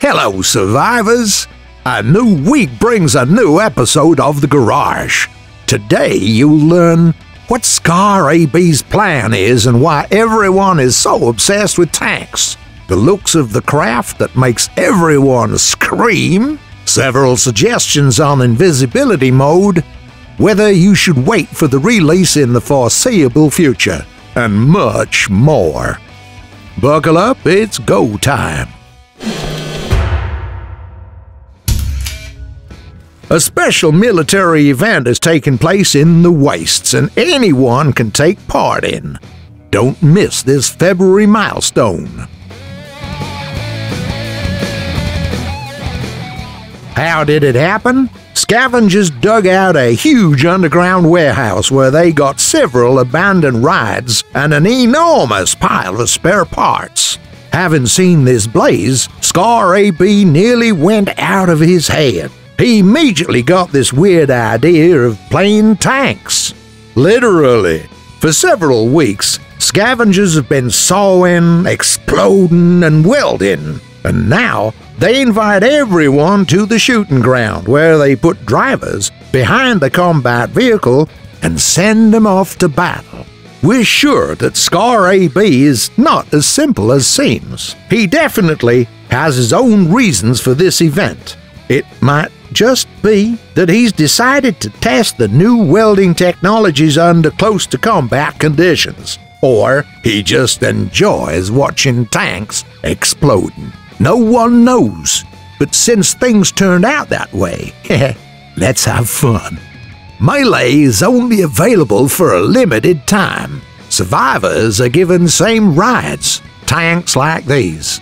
Hello, survivors! A new week brings a new episode of The Garage. Today you'll learn what Scar AB's plan is and why everyone is so obsessed with tanks, the looks of the craft that makes everyone scream, several suggestions on invisibility mode, whether you should wait for the release in the foreseeable future, and much more. Buckle up, it's go time. A special military event is taking place in the Wastes, and anyone can take part in. Don't miss this February milestone. How did it happen? Scavengers dug out a huge underground warehouse where they got several abandoned rides and an enormous pile of spare parts. Having seen this blaze, Scar AB nearly went out of his head. He immediately got this weird idea of playing tanks. Literally. For several weeks, scavengers have been sawing, exploding, and welding. And now, they invite everyone to the shooting ground where they put drivers behind the combat vehicle and send them off to battle. We're sure that Scar AB is not as simple as seems. He definitely has his own reasons for this event. It might just be that he's decided to test the new welding technologies under close-to-combat conditions, or he just enjoys watching tanks exploding. No one knows, but since things turned out that way, let's have fun. Melee is only available for a limited time. Survivors are given same rides, tanks like these.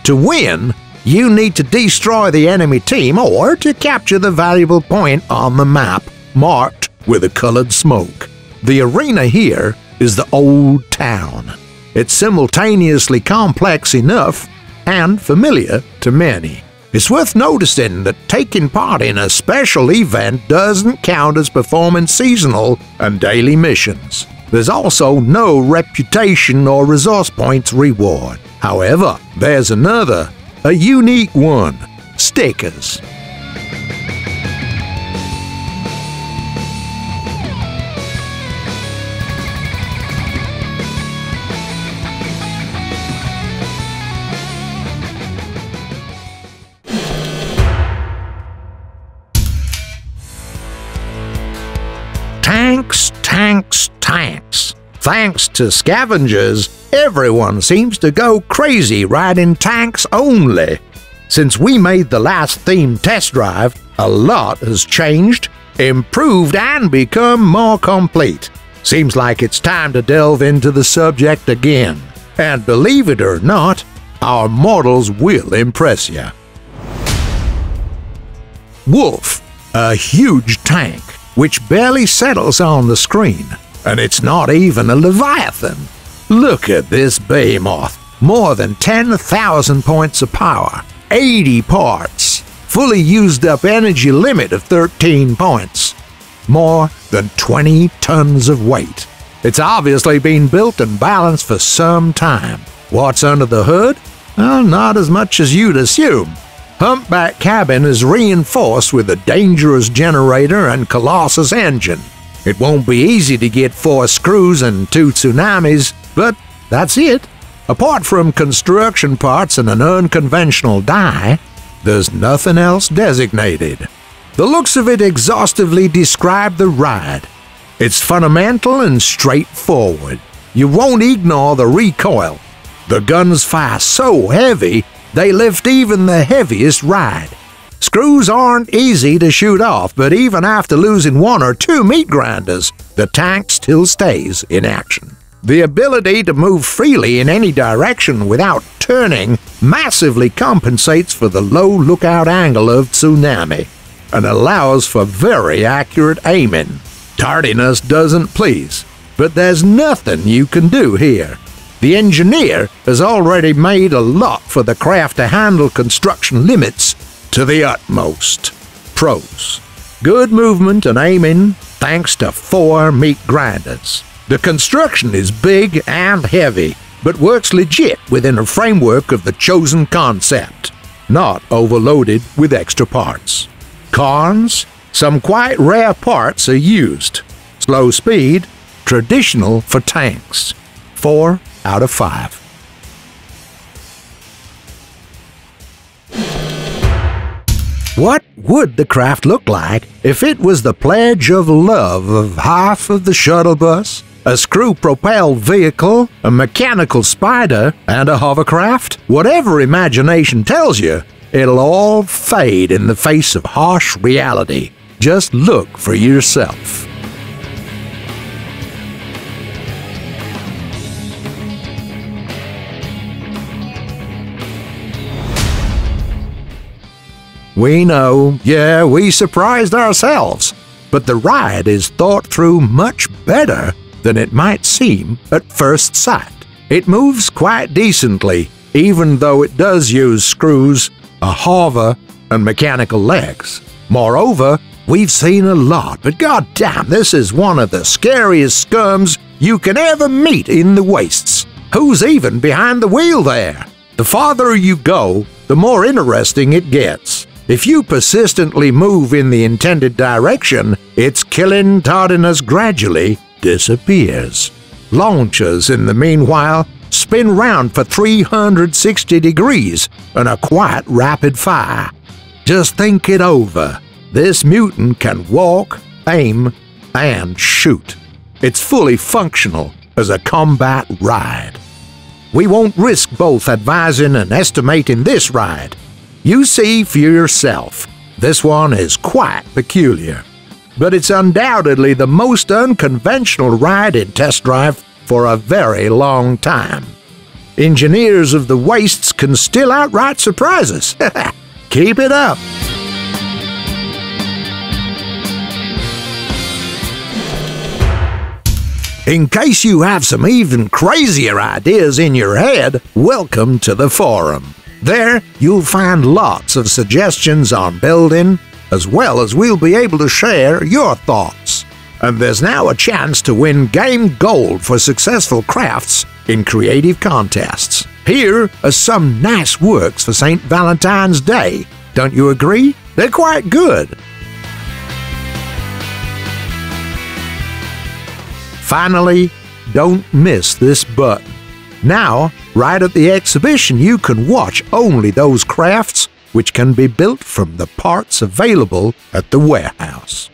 To win, you need to destroy the enemy team or to capture the valuable point on the map, marked with a colored smoke. The arena here is the Old Town. It's simultaneously complex enough and familiar to many. It's worth noticing that taking part in a special event doesn't count as performing seasonal and daily missions. There's also no reputation or resource points reward. However, there's another, a unique one: stickers. Tanks, tanks, tanks. Thanks to scavengers, everyone seems to go crazy riding tanks only. Since we made the last themed test drive, a lot has changed, improved, and become more complete. Seems like it's time to delve into the subject again. And believe it or not, our models will impress you. Wolf, a huge tank, which barely settles on the screen. And it's not even a Leviathan. Look at this behemoth. More than 10,000 points of power, 80 parts, fully used up energy limit of 13 points, more than 20 tons of weight. It's obviously been built and balanced for some time. What's under the hood? Well, not as much as you'd assume. Humpback cabin is reinforced with a dangerous generator and Colossus engine. It won't be easy to get 4 screws and 2 tsunamis, but that's it. Apart from construction parts and an unconventional die, there's nothing else designated. The looks of it exhaustively describe the ride. It's fundamental and straightforward. You won't ignore the recoil. The guns fire so heavy, they lift even the heaviest ride. Screws aren't easy to shoot off, but even after losing 1 or 2 meat grinders, the tank still stays in action. The ability to move freely in any direction without turning massively compensates for the low lookout angle of Tsunami and allows for very accurate aiming. Tardiness doesn't please, but there's nothing you can do here. The engineer has already made a lot for the craft to handle construction limits to the utmost. Pros: good movement and aiming thanks to 4 meat grinders. The construction is big and heavy, but works legit within a framework of the chosen concept. not overloaded with extra parts. Cons, some quite rare parts are used. Slow speed, traditional for tanks. 4 out of 5. What would the craft look like if it was the pledge of love of half of the shuttle bus, a screw-propelled vehicle, a mechanical spider, and a hovercraft? Whatever imagination tells you, it'll all fade in the face of harsh reality. Just look for yourself. We know, yeah, we surprised ourselves, but the ride is thought through much better than it might seem at first sight. It moves quite decently, even though it does use screws, a hover, and mechanical legs. Moreover, we've seen a lot, but goddamn, this is one of the scariest skirms you can ever meet in the wastes. Who's even behind the wheel there? The farther you go, the more interesting it gets. If you persistently move in the intended direction, its killing tardiness gradually disappears. Launchers, in the meanwhile, spin round for 360 degrees and are quite rapid fire. Just think it over. This mutant can walk, aim, and shoot. It's fully functional as a combat ride. We won't risk both advising and estimating this ride. You see for yourself, this one is quite peculiar. But it's undoubtedly the most unconventional ride in test drive for a very long time. Engineers of the wastes can still outright surprise us. Keep it up! In case you have some even crazier ideas in your head, welcome to the forum. There, you'll find lots of suggestions on building, as well as we'll be able to share your thoughts. And there's now a chance to win game gold for successful crafts in creative contests. Here are some nice works for St. Valentine's Day. Don't you agree? They're quite good. Finally, don't miss this button. Now, right at the exhibition, you can watch only those crafts which can be built from the parts available at the warehouse.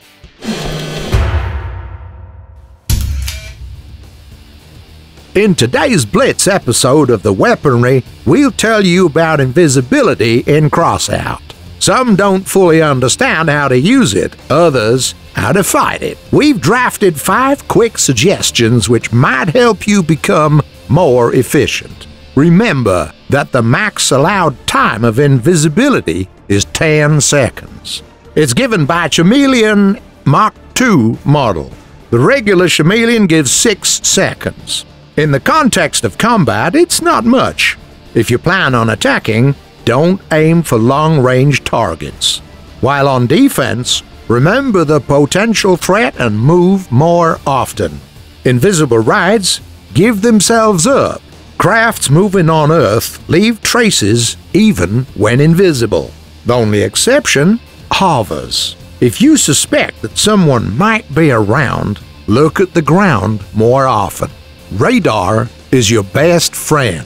In today's Blitz episode of The Weaponry, we'll tell you about invisibility in Crossout. Some don't fully understand how to use it, others how to fight it. We've drafted 5 quick suggestions which might help you become more efficient. Remember that the max allowed time of invisibility is 10 seconds. It's given by Chameleon Mach 2 model. The regular Chameleon gives 6 seconds. In the context of combat, it's not much. If you plan on attacking, don't aim for long-range targets. While on defense, remember the potential threat and move more often. Invisible rides give themselves up. Crafts moving on Earth leave traces even when invisible. The only exception, hovers. If you suspect that someone might be around, look at the ground more often. Radar is your best friend.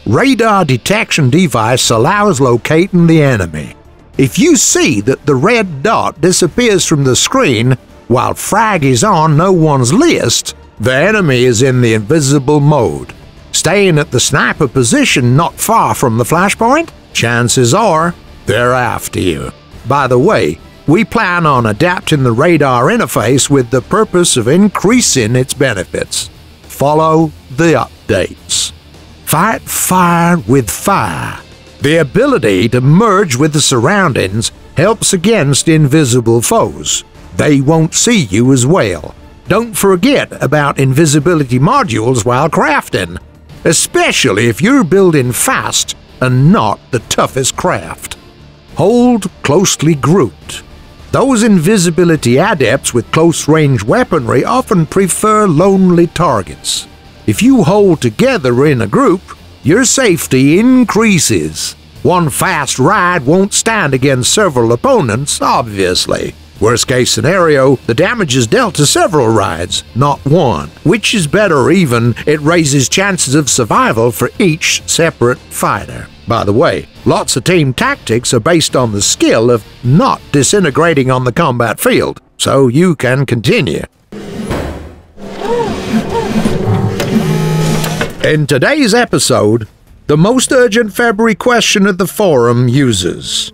Radar detection device allows locating the enemy. If you see that the red dot disappears from the screen while frag is on no one's list, the enemy is in the invisible mode. Staying at the sniper position not far from the flashpoint, chances are they're after you. By the way, we plan on adapting the radar interface with the purpose of increasing its benefits. Follow the updates. Fight fire with fire. The ability to merge with the surroundings helps against invisible foes. They won't see you as well. Don't forget about invisibility modules while crafting, especially if you're building fast and not the toughest craft. Hold closely grouped. Those invisibility adepts with close-range weaponry often prefer lonely targets. If you hold together in a group, your safety increases. One fast ride won't stand against several opponents, obviously. Worst case scenario, the damage is dealt to several rides, not one. Which is better even, it raises chances of survival for each separate fighter. By the way, lots of team tactics are based on the skill of not disintegrating on the combat field, so you can continue. In today's episode, the most urgent February question of the forum uses.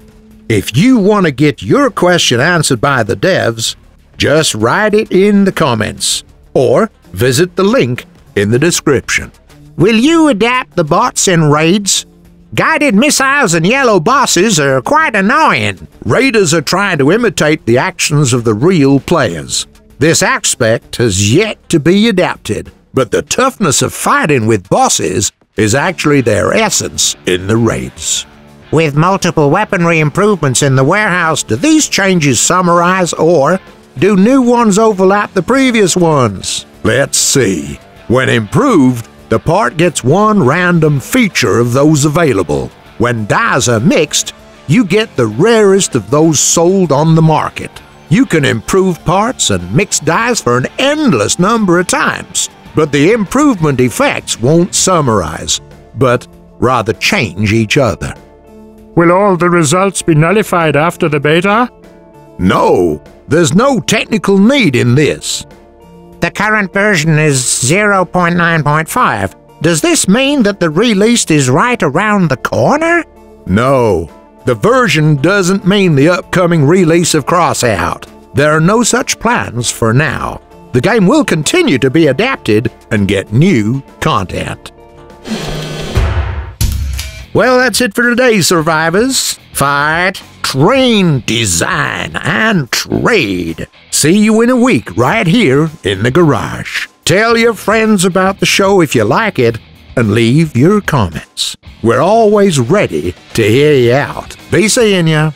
If you want to get your question answered by the devs, just write it in the comments, or visit the link in the description. Will you adapt the bots in raids? Guided missiles and yellow bosses are quite annoying. Raiders are trying to imitate the actions of the real players. This aspect has yet to be adapted, but the toughness of fighting with bosses is actually their essence in the raids. With multiple weaponry improvements in the warehouse, do these changes summarize, or do new ones overlap the previous ones? Let's see. When improved, the part gets one random feature of those available. When dyes are mixed, you get the rarest of those sold on the market. You can improve parts and mix dyes for an endless number of times, but the improvement effects won't summarize, but rather change each other. Will all the results be nullified after the beta? No, there's no technical need in this. The current version is 0.9.5. Does this mean that the release is right around the corner? No, the version doesn't mean the upcoming release of Crossout. There are no such plans for now. The game will continue to be adapted and get new content. Well, that's it for today, survivors. Fight, train, design, and trade. See you in a week right here in the garage. Tell your friends about the show if you like it, and leave your comments. We're always ready to hear you out. Be seeing ya.